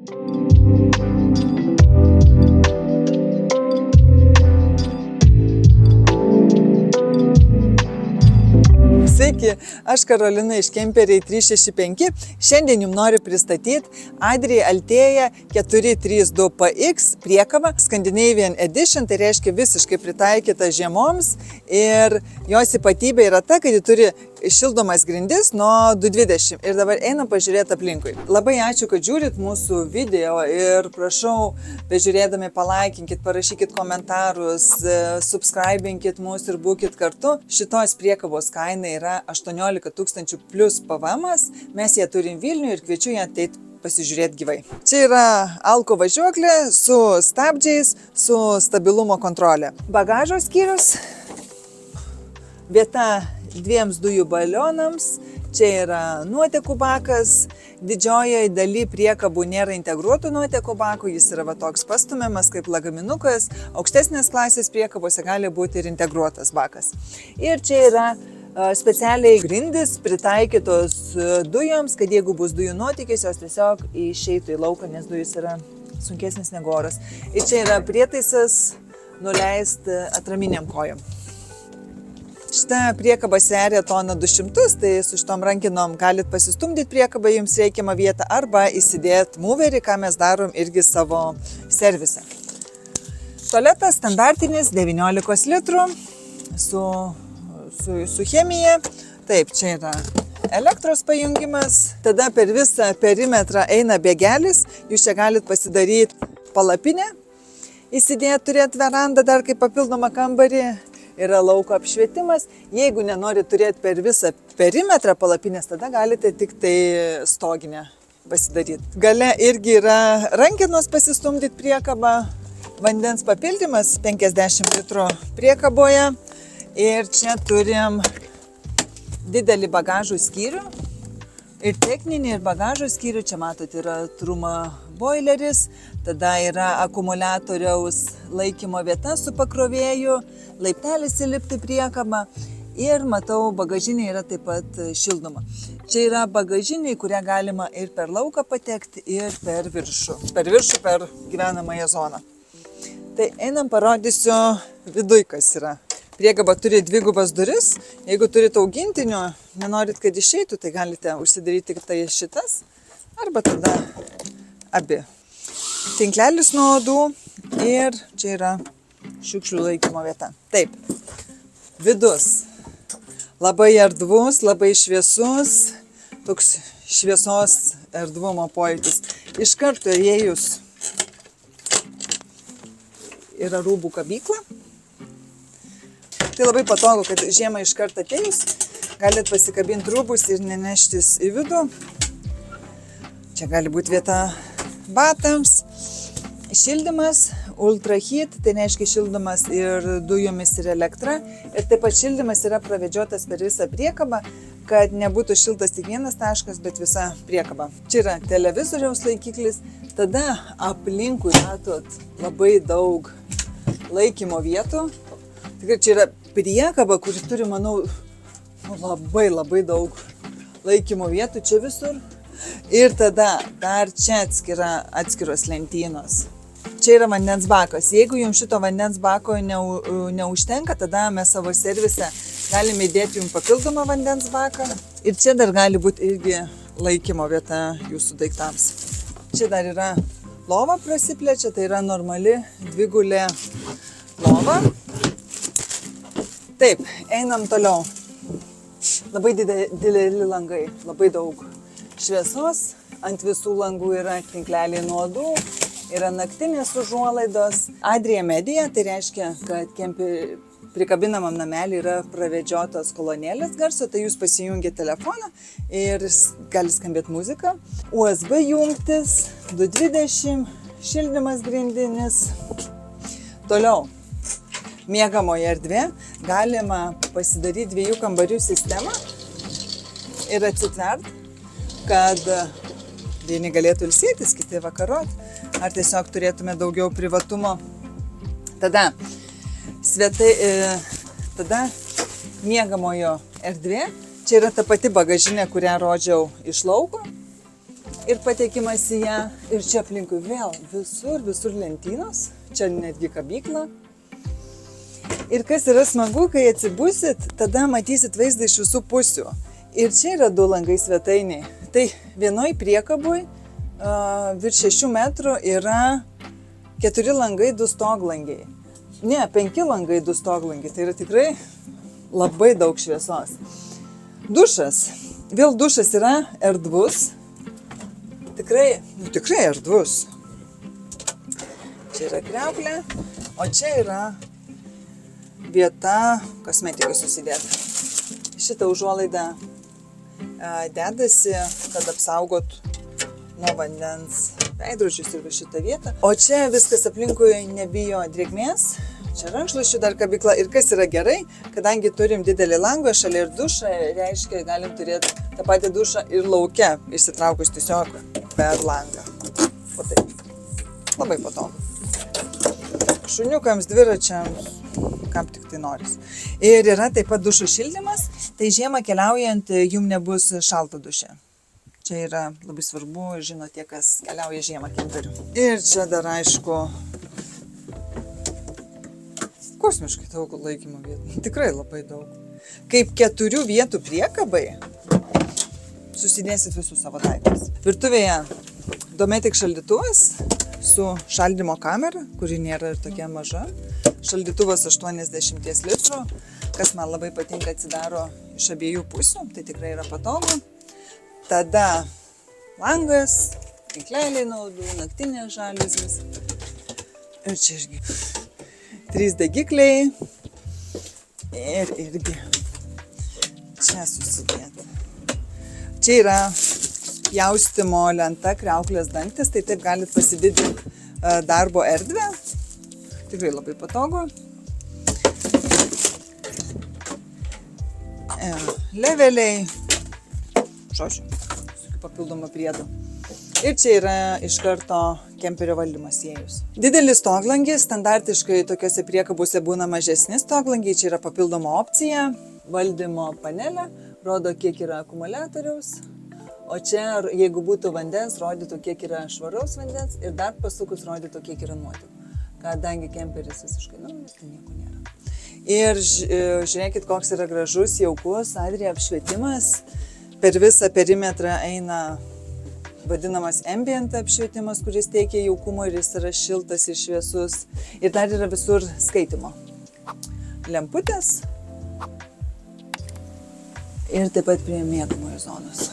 Sveiki, aš Karolina iš Kemperiai 365. Šiandien jums noriu pristatyti Adria Altea 432PX priekabą Scandinavian Edition, tai reiškia visiškai pritaikyta žiemoms ir jos ypatybė yra ta, kad ji turi šildomas grindis nuo 220 ir dabar einam pažiūrėti aplinkui. Labai ačiū, kad žiūrit mūsų video ir prašau, bežiūrėdami palaikinkit, parašykit komentarus, subscribinkit mus ir būkit kartu. Šitos priekabos kaina yra 18 000 plus PVM-as, mes ją turim Vilniuje ir kviečiu ją ateit pasižiūrėti gyvai. Čia yra alko važiuoklė su stabdžiais, su stabilumo kontrolė. Bagažo skyrius, vieta 2 dujų balionams, čia yra nuotekų bakas, didžiojoje daly priekabų nėra integruotų nuotekų bakų, jis yra toks pastumiamas kaip lagaminukas, aukštesnės klasės priekabose gali būti ir integruotas bakas. Ir čia yra specialiai grindys pritaikytos dujoms, kad jeigu bus dujų nuotėkis, jos tiesiog išeitų į lauką, nes dujus yra sunkesnis negu oras. Ir čia yra prietaisas nuleisti atraminiam kojom. Šitą priekabą sveria toną 200, tai su šitom rankinom galit pasistumdyti priekabą jums reikiamą vietą arba įsidėti moverį, ką mes darom irgi savo servise. Tualetas standartinis 19 litrų su chemija. Taip, čia yra elektros pajungimas. Tada per visą perimetrą eina bėgelis. Jūs čia galit pasidaryti palapinę, įsidėti, turėti verandą dar kaip papildomą kambarį. Yra lauko apšvietimas. Jeigu nenorit turėti per visą perimetrą palapinės, tada galite tik tai stoginę pasidaryti. Gale irgi yra rankenos pasistumdyti priekabą. Vandens papildymas 50 litrų priekaboje. Ir čia turim didelį bagažų skyrių. Ir techninį, ir bagažo skyrių. Čia matot, yra truma boileris. Tada yra akumuliatoriaus laikymo vieta su pakrovėju. Laiptelis įlipti priekabą. Ir matau, bagažinė yra taip pat šildoma. Čia yra bagažinė, kurią galima ir per lauką patekti, ir per viršų. Per viršų, per gyvenamąją zoną. Tai einam parodysiu viduj, kas yra. Priekaba turi 2 duris. Jeigu turite augintinių, nenorit, kad išeitų, tai galite užsidaryti tik tai šitas. Arba tada abi. Tinklelis nuo uodų ir čia yra šiukšlių laikymo vieta. Taip, vidus. Labai erdvus, labai šviesus, toks šviesos erdvumo pojūtis. Iš karto įėjus yra rūbų kabykla. Tai labai patogu, kad žiemą iš karto atėjus galit pasikabinti rūbus ir neneštis į vidų. Čia gali būti vieta batams. Šildymas, ultra heat, tai reiškia šildomas ir dujomis ir elektra. Ir taip pat šildymas yra pravedžiotas per visą priekabą, kad nebūtų šiltas tik vienas taškas, bet visa priekaba. Čia yra televizoriaus laikiklis. Tada aplinkui matot labai daug laikymo vietų. Tikrai čia yra priekaba, kuri turi, manau, labai daug laikymo vietų čia visur. Ir tada dar čia atskiros lentynos. Čia yra vandens bakas. Jeigu jums šito vandens bako neužtenka, tada mes savo servise galime įdėti jums papildomą vandens baką. Ir čia dar gali būti irgi laikymo vieta jūsų daiktams. Čia dar yra lova prasiplečia, tai yra normali dvigulė lova. Taip, einam toliau. Labai dideli langai, labai daug šviesos. Ant visų langų yra tinkleliai nuo uodų, yra naktinės užuolaidos. Adria Media, tai reiškia, kad prikabinamam namelį yra pravedžiotos kolonėlės garso, tai jūs pasijungiate telefoną ir gali skambėti muzika. USB jungtis, 220, šildymas grindinis. Toliau. Miegamoje erdvė, galima pasidaryti 2 kambarių sistemą ir atsitvert, kad vieni galėtų ilsėtis, kiti vakarot, ar tiesiog turėtume daugiau privatumo. Tada miegamojo erdvė, čia yra ta pati bagažinė, kurią rodžiau iš lauko. ir patekimas į ją. Ir čia aplinkui vėl visur lentynos, čia netgi kabykla. Ir kas yra smagu, kai atsibusit, tada matysit vaizdą iš visų pusių. Ir čia yra 2 langai svetainiai. Tai vienoj priekaboj virš 6 metrų yra 4 langai, 2 stoglangiai. Ne, 5 langai, 2 stoglangiai. Tai yra tikrai labai daug šviesos. Dušas. Vėl dušas yra erdvus. Tikrai erdvus. Čia yra kriauklė, o čia yra vieta kosmetikai susidėti. Šitą užuolaidą dedasi, kad apsaugot nuo vandens veidrodžius ir šitą vietą. O čia viskas aplinkui nebijo drėgmės. Čia rankšluosčių dar kabykla. Ir kas yra gerai, kadangi turim didelį langą, šalia ir dušą, reiškia, galim turėti tą patį dušą ir lauke, išsitraukus tiesiog per langą. O taip. Labai patogu. Šuniukams, dviračiams, kam tik tai noris. Ir yra taip pat dušų šildymas, tai žiemą keliaujant jum nebus šalto duše. Čia yra labai svarbu, žino tie, kas keliauja žiemą kemperiu. Ir čia dar aišku, kosmiškai daug laikymo vietų. Tikrai labai daug. Kaip 4 vietų priekabai susidėsit visus savo daiktus. Virtuvėje Dometic šaldytuvas su šaldymo kamera, kuri nėra ir tokia maža. Šaldytuvas 80 litrų, kas man labai patinka, atsidaro iš abiejų pusių, tai tikrai yra patogu. Tada langas, tinkleliai naudų, naktinės žaliuzės. Ir čia irgi 3 degikliai. Ir irgi čia susidėti. Čia yra pjaustimo lenta, kriauklės dangtis, tai taip galit pasididinti darbo erdvę. Tikrai labai patogu. Leveliai. Žodžiu, su papildomą priedą. Ir čia yra iš karto kemperio valdymo siejus. Didelis stoglangis, standartiškai tokiuose priekabose būna mažesni stoglangiai, čia yra papildoma opcija. Valdymo panelė rodo, kiek yra akumuliatoriaus, o čia, jeigu būtų vandens, rodytų, kiek yra švaraus vandens ir dar pasukus rodytų, kiek yra nuotekų. Kadangi kemperis visiškai naujas, tai nieko nėra. Ir žiūrėkit, koks yra gražus, jaukus, Adria apšvietimas. Per visą perimetrą eina vadinamas ambient apšvietimas, kuris teikia jaukumo ir jis yra šiltas ir šviesus. Ir dar yra visur skaitimo lemputės ir taip pat prie miegamojo zonos.